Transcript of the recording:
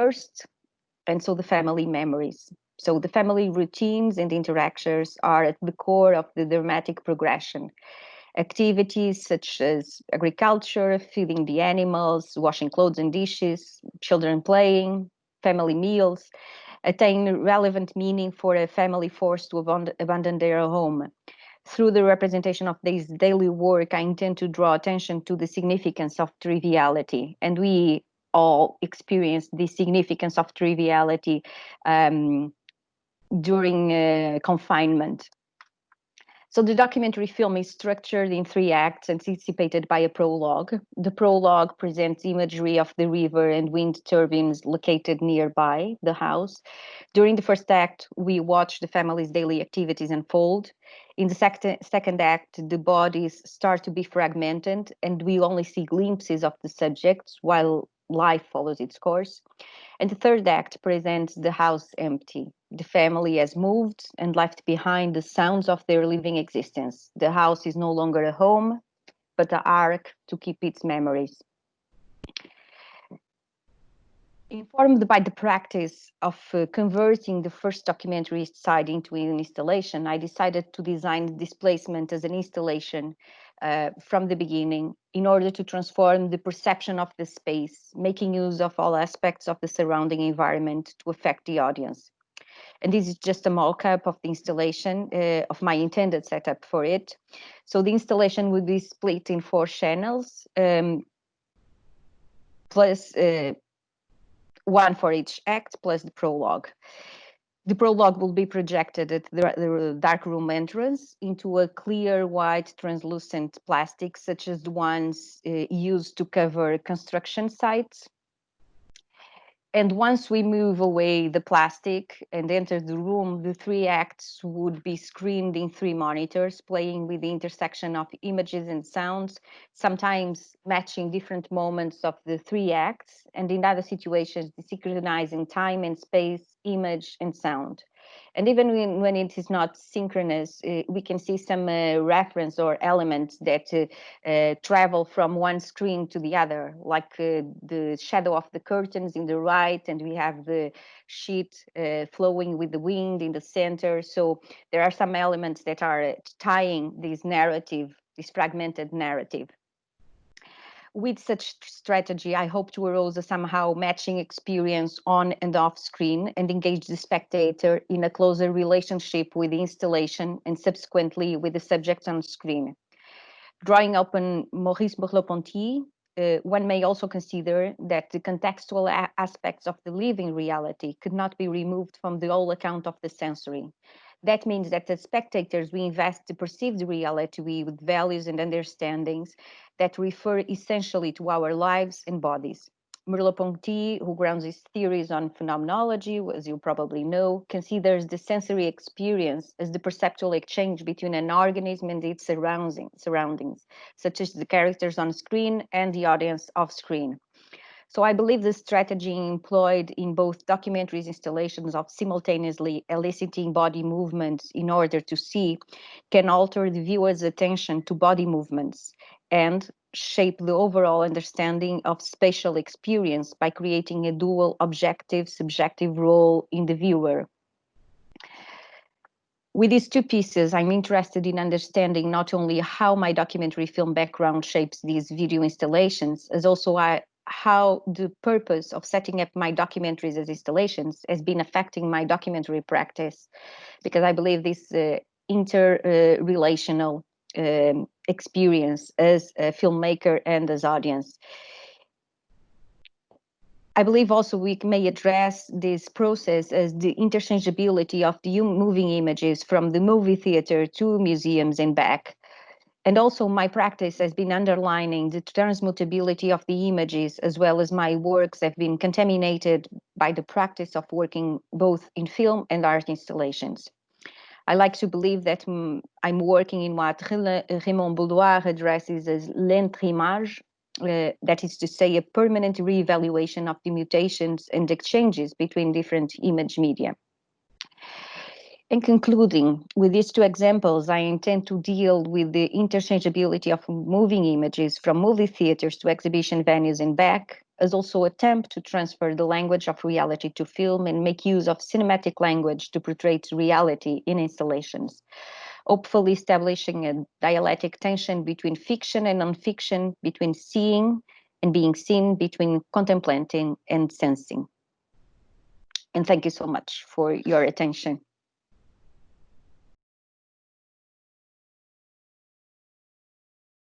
first, and so the family memories. So the family routines and interactions are at the core of the dramatic progression. Activities such as agriculture, feeding the animals, washing clothes and dishes, children playing, family meals, attain relevant meaning for a family forced to abandon their home. Through the representation of this daily work, I intend to draw attention to the significance of triviality. And we all experience the significance of triviality during confinement. So the documentary film is structured in 3 acts, anticipated by a prologue. The prologue presents imagery of the river and wind turbines located nearby the house. During the first act, we watch the family's daily activities unfold. In the second act, the bodies start to be fragmented, and we only see glimpses of the subjects while life follows its course. And the third act presents the house empty. The family has moved and left behind the sounds of their living existence. The house is no longer a home, but an ark to keep its memories. Informed by the practice of converting the first documentary site into an installation, I decided to design Displacement as an installation from the beginning in order to transform the perception of the space, making use of all aspects of the surrounding environment to affect the audience. And this is just a mock-up of the installation of my intended setup for it. So the installation would be split in 4 channels, plus 1 for each act, plus the prologue. The prologue will be projected at the dark room entrance into a clear, white, translucent plastic, such as the ones used to cover construction sites. And once we move away the plastic and enter the room, the 3 acts would be screened in 3 monitors, playing with the intersection of images and sounds, sometimes matching different moments of the 3 acts, and in other situations, synchronizing time and space, image and sound. And even when it is not synchronous, we can see some reference or elements that travel from one screen to the other, like the shadow of the curtains in the right, and we have the sheet flowing with the wind in the center. So there are some elements that are tying this narrative, this fragmented narrative. With such strategy, I hope to arouse a somehow matching experience on and off screen and engage the spectator in a closer relationship with the installation and subsequently with the subject on screen. Drawing upon Maurice Merleau-Ponty, one may also consider that the contextual aspects of the living reality could not be removed from the whole account of the sensory. That means that as spectators, we invest the perceived reality with values and understandings that refer essentially to our lives and bodies. Merleau-Ponty, who grounds his theories on phenomenology, as you probably know, considers the sensory experience as the perceptual exchange between an organism and its surroundings, such as the characters on screen and the audience off screen. So I believe the strategy employed in both documentaries installations of simultaneously eliciting body movements in order to see can alter the viewer's attention to body movements and shape the overall understanding of spatial experience by creating a dual objective-subjective role in the viewer. With these 2 pieces, I'm interested in understanding not only how my documentary film background shapes these video installations, as also how the purpose of setting up my documentaries as installations has been affecting my documentary practice, because I believe this interrelational experience as a filmmaker and as audience. I believe also we may address this process as the interchangeability of the moving images from the movie theater to museums and back. And also my practice has been underlining the transmutability of the images, as well as my works have been contaminated by the practice of working both in film and art installations. I like to believe that I'm working in what Raymond Boudoir addresses as l'entre-image, that is to say, a permanent reevaluation of the mutations and exchanges between different image media. In concluding, with these 2 examples, I intend to deal with the interchangeability of moving images from movie theaters to exhibition venues and back, as also attempt to transfer the language of reality to film and make use of cinematic language to portray reality in installations, hopefully establishing a dialectic tension between fiction and non-fiction, between seeing and being seen, between contemplating and sensing. And thank you so much for your attention.